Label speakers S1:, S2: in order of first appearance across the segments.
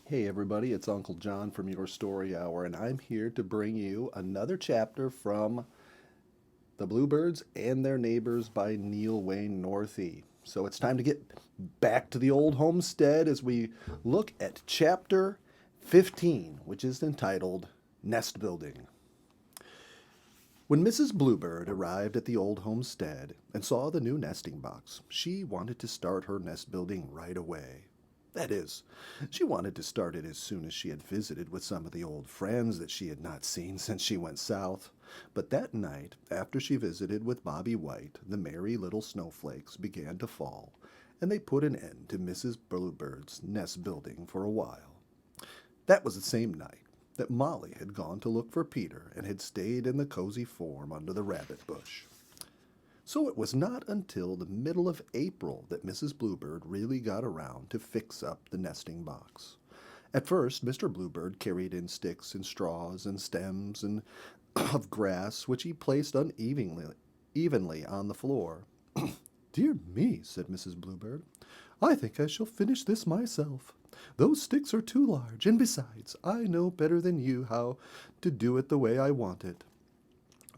S1: Hey everybody, it's Uncle John from Your Story Hour, and I'm here to bring you another chapter from The Bluebirds and Their Neighbors by Neil Wayne Northey. So it's time to get back to the old homestead as we look at chapter 15, which is entitled Nest Building. When Mrs. Bluebird arrived at the old homestead and saw the new nesting box, she wanted to start her nest building right away. That is, she wanted to start it as soon as she had visited with some of the old friends that she had not seen since she went south. But that night, after she visited with Bobby White, the merry little snowflakes began to fall, and they put an end to Mrs. Bluebird's nest building for a while. That was the same night that Molly had gone to look for Peter and had stayed in the cozy form under the rabbit bush. So it was not until the middle of April that Mrs. Bluebird really got around to fix up the nesting box. At first, Mr. Bluebird carried in sticks and straws and stems and of grass, which he placed evenly on the floor. "Dear me," said Mrs. Bluebird, "I think I shall finish this myself. Those sticks are too large, and besides, I know better than you how to do it the way I want it."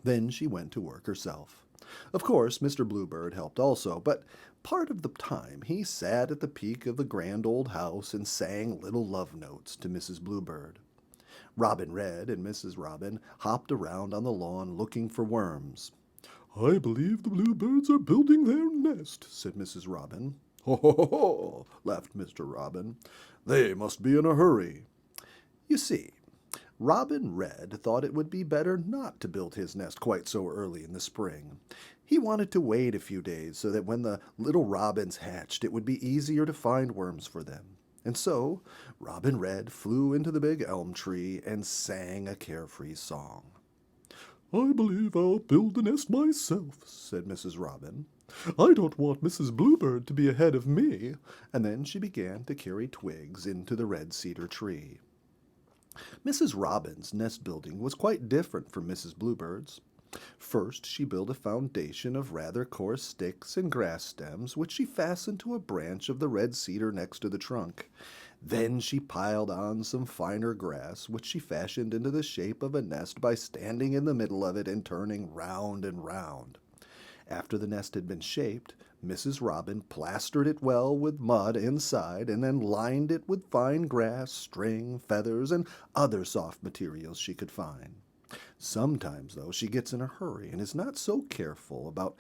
S1: Then she went to work herself. Of course, Mr. Bluebird helped also, but part of the time he sat at the peak of the grand old house and sang little love notes to Mrs. Bluebird. Robin Red and Mrs. Robin hopped around on the lawn looking for worms. "I believe the bluebirds are building their nest," said Mrs. Robin. "Ho, ho, ho, ho," laughed Mr. Robin. "They must be in a hurry." You see, Robin Red thought it would be better not to build his nest quite so early in the spring. He wanted to wait a few days so that when the little robins hatched, it would be easier to find worms for them. And so Robin Red flew into the big elm tree and sang a carefree song. "I believe I'll build a nest myself," said Mrs. Robin. "I don't want Mrs. Bluebird to be ahead of me." And then she began to carry twigs into the red cedar tree. Mrs. Robin's nest building was quite different from Mrs. Bluebird's. First, she built a foundation of rather coarse sticks and grass stems, which she fastened to a branch of the red cedar next to the trunk. Then she piled on some finer grass, which she fashioned into the shape of a nest by standing in the middle of it and turning round and round. After the nest had been shaped, Mrs. Robin plastered it well with mud inside and then lined it with fine grass, string, feathers, and other soft materials she could find. Sometimes, though, she gets in a hurry and is not so careful about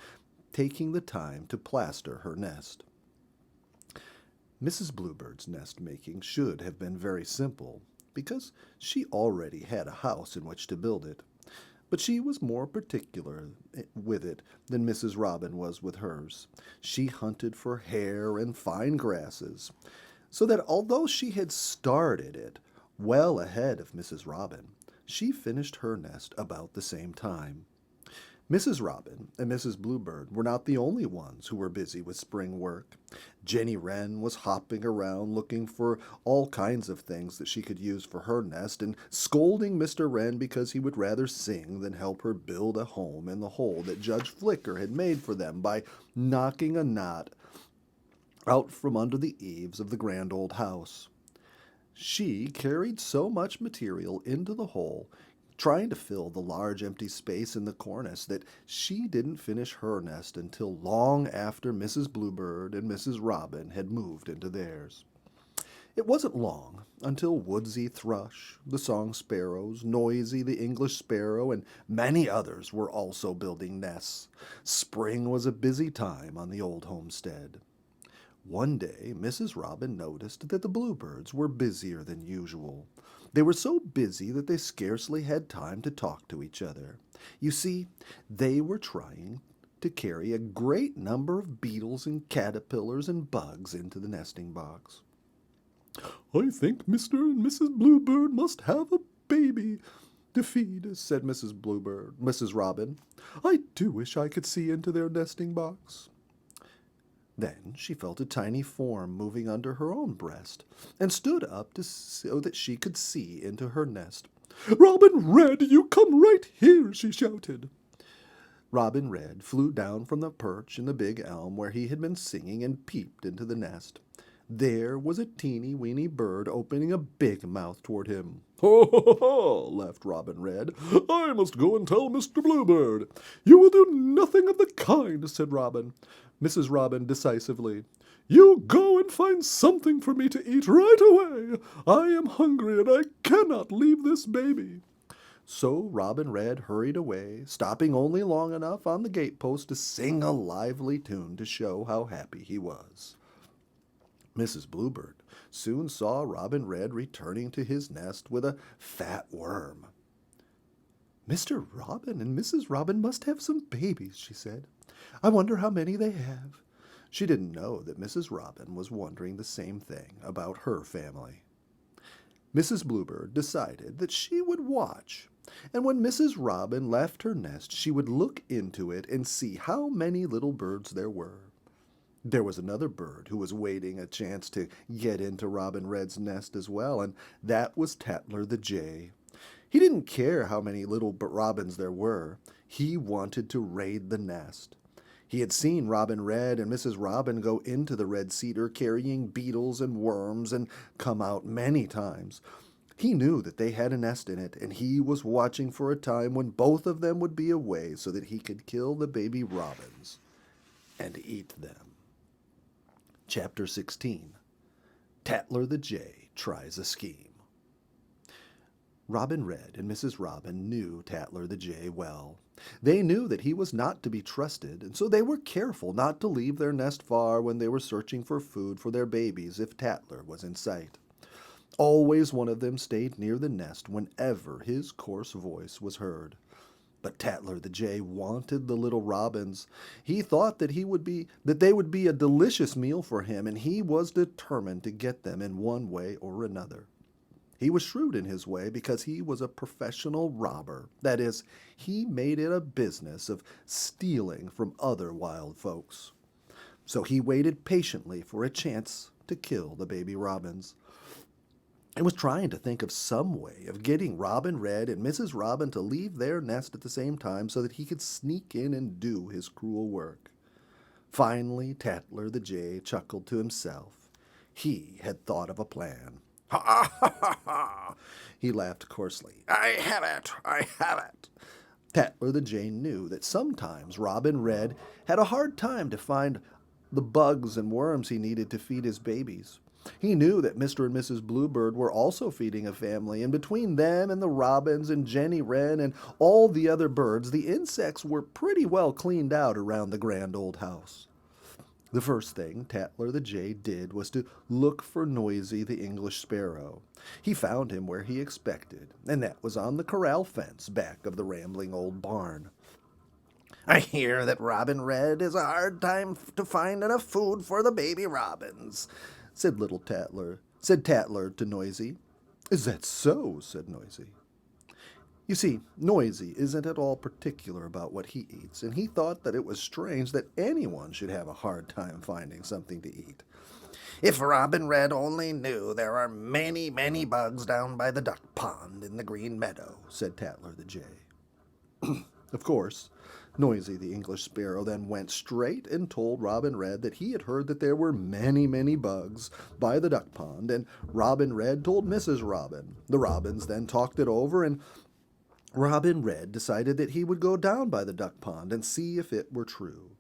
S1: taking the time to plaster her nest. Mrs. Bluebird's nest making should have been very simple, because she already had a house in which to build it. But she was more particular with it than Mrs. Robin was with hers. She hunted for hair and fine grasses, so that although she had started it well ahead of Mrs. Robin, she finished her nest about the same time. Mrs. Robin and Mrs. Bluebird were not the only ones who were busy with spring work. Jenny Wren was hopping around looking for all kinds of things that she could use for her nest and scolding Mr. Wren because he would rather sing than help her build a home in the hole that Judge Flicker had made for them by knocking a knot out from under the eaves of the grand old house. She carried so much material into the hole, trying to fill the large empty space in the cornice, that she didn't finish her nest until long after Mrs. Bluebird and Mrs. Robin had moved into theirs. It wasn't long until Woodsy Thrush, the song sparrows, Noisy the English sparrow, and many others were also building nests. Spring was a busy time on the old homestead. One day Mrs. Robin noticed that the bluebirds were busier than usual. They were so busy that they scarcely had time to talk to each other. You see, they were trying to carry a great number of beetles and caterpillars and bugs into the nesting box. "I think Mr. and Mrs. Bluebird must have a baby to feed," said Mrs. Robin. "I do wish I could see into their nesting box." Then she felt a tiny form moving under her own breast, and stood up so that she could see into her nest. "Robin Red, you come right here!" she shouted. Robin Red flew down from the perch in the big elm where he had been singing and peeped into the nest. There was a teeny-weeny bird opening a big mouth toward him. "Ho, ho, ho, ho!" laughed Robin Red. "I must go and tell Mr. Bluebird." "You will do nothing of the kind," said Mrs. Robin decisively. "You go and find something for me to eat right away. I am hungry and I cannot leave this baby." So Robin Red hurried away, stopping only long enough on the gatepost to sing a lively tune to show how happy he was. Mrs. Bluebird soon saw Robin Red returning to his nest with a fat worm. "Mr. Robin and Mrs. Robin must have some babies," she said. "I wonder how many they have." She didn't know that Mrs. Robin was wondering the same thing about her family. Mrs. Bluebird decided that she would watch, and when Mrs. Robin left her nest, she would look into it and see how many little birds there were. There was another bird who was waiting a chance to get into Robin Red's nest as well, and that was Tattler the Jay. He didn't care how many little robins there were. He wanted to raid the nest. He had seen Robin Red and Mrs. Robin go into the red cedar carrying beetles and worms and come out many times. He knew that they had a nest in it, and he was watching for a time when both of them would be away so that he could kill the baby robins and eat them. Chapter 16. Tattler the Jay Tries a Scheme. Robin Red and Mrs. Robin knew Tattler the Jay well. They knew that he was not to be trusted, and so they were careful not to leave their nest far when they were searching for food for their babies if Tattler was in sight. Always one of them stayed near the nest whenever his coarse voice was heard. But Tattler the Jay wanted the little robins. He thought that they would be a delicious meal for him, and he was determined to get them in one way or another. He was shrewd in his way because he was a professional robber. That is, he made it a business of stealing from other wild folks. So he waited patiently for a chance to kill the baby robins. He was trying to think of some way of getting Robin Red and Mrs. Robin to leave their nest at the same time so that he could sneak in and do his cruel work. Finally, Tattler the Jay chuckled to himself. He had thought of a plan. "Ha, ha, ha, ha!" He laughed coarsely. "I have it! I have it!" Tattler the Jay knew that sometimes Robin Red had a hard time to find the bugs and worms he needed to feed his babies. He knew that Mr. and Mrs. Bluebird were also feeding a family, and between them and the robins and Jenny Wren and all the other birds, the insects were pretty well cleaned out around the grand old house. The first thing Tattler the Jay did was to look for Noisy the English Sparrow. He found him where he expected, and that was on the corral fence back of the rambling old barn. "I hear that Robin Red has a hard time to find enough food for the baby robins," said Tattler to Noisy. "Is that so?" said Noisy. You see, Noisy isn't at all particular about what he eats, and he thought that it was strange that anyone should have a hard time finding something to eat. "If Robin Red only knew there are many, many bugs down by the duck pond in the green meadow," said Tattler the Jay. Of course, Noisy the English Sparrow then went straight and told Robin Red that he had heard that there were many, many bugs by the duck pond, and Robin Red told Mrs. Robin. The robins then talked it over, and Robin Red decided that he would go down by the duck pond and see if it were true.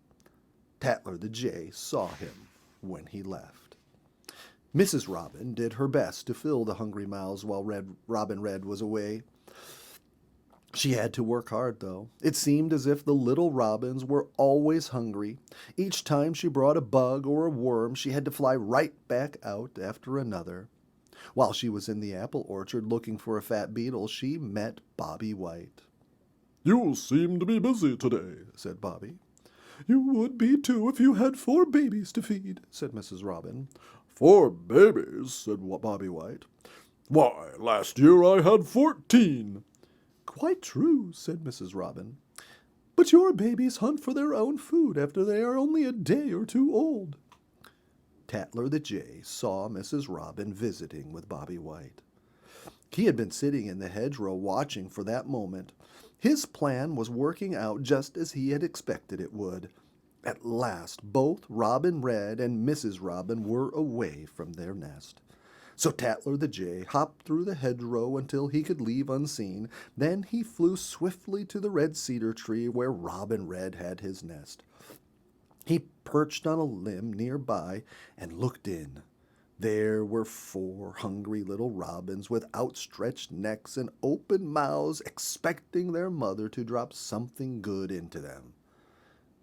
S1: Tattler the Jay saw him when he left. Mrs. Robin did her best to fill the hungry mouths while Robin Red was away. She had to work hard, though. It seemed as if the little robins were always hungry. Each time she brought a bug or a worm, she had to fly right back out after another. While she was in the apple orchard looking for a fat beetle, she met Bobby White. "You seem to be busy today," said Bobby. "You would be, too, if you had 4 babies to feed," said Mrs. Robin. "4 babies?" said Bobby White. "Why, last year I had 14. "Quite true," said Mrs. Robin. "But your babies hunt for their own food after they are only a day or 2 old." Tattler the Jay saw Mrs. Robin visiting with Bobby White. He had been sitting in the hedgerow watching for that moment. His plan was working out just as he had expected it would. At last, both Robin Red and Mrs. Robin were away from their nest. So Tattler the Jay hopped through the hedgerow until he could leave unseen. Then he flew swiftly to the red cedar tree where Robin Red had his nest. He perched on a limb near by and looked in. There were 4 hungry little robins with outstretched necks and open mouths, expecting their mother to drop something good into them.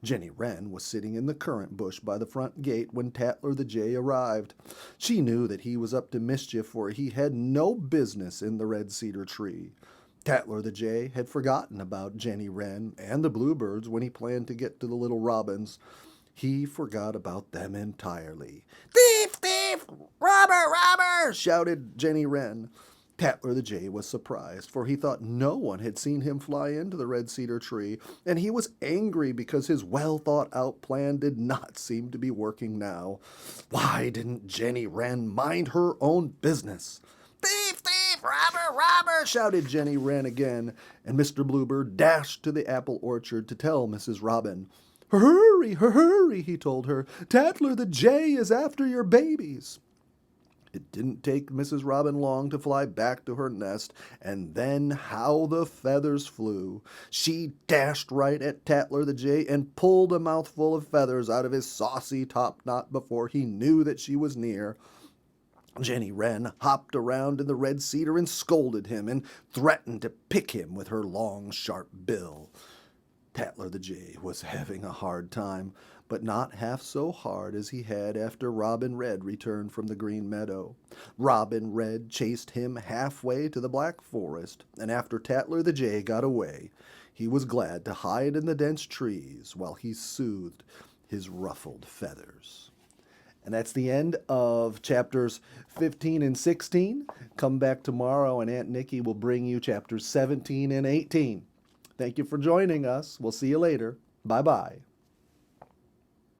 S1: Jenny Wren was sitting in the currant bush by the front gate when Tattler the Jay arrived. She knew that he was up to mischief, for he had no business in the red cedar tree. Tattler the Jay had forgotten about Jenny Wren and the bluebirds when he planned to get to the little robins. He forgot about them entirely. "Thief, thief! Robber, robber!" shouted Jenny Wren. Tattler the Jay was surprised, for he thought no one had seen him fly into the red cedar tree, and he was angry because his well-thought-out plan did not seem to be working now. Why didn't Jenny Wren mind her own business? "Thief, thief! Robber, robber!" shouted Jenny Wren again, and Mr. Bluebird dashed to the apple orchard to tell Mrs. Robin. Hurry, hurry, he told her. "Tattler the Jay is after your babies." It didn't take Mrs. Robin long to fly back to her nest, and then how the feathers flew. She dashed right at Tattler the Jay and pulled a mouthful of feathers out of his saucy top knot before he knew that she was near. Jenny Wren hopped around in the red cedar and scolded him and threatened to pick him with her long, sharp bill. Tattler the Jay was having a hard time, but not half so hard as he had after Robin Red returned from the Green Meadow. Robin Red chased him halfway to the Black Forest, and after Tattler the Jay got away, he was glad to hide in the dense trees while he soothed his ruffled feathers. And that's the end of chapters 15 and 16. Come back tomorrow, and Aunt Nikki will bring you chapters 17 and 18. Thank you for joining us. We'll see you later. Bye-bye.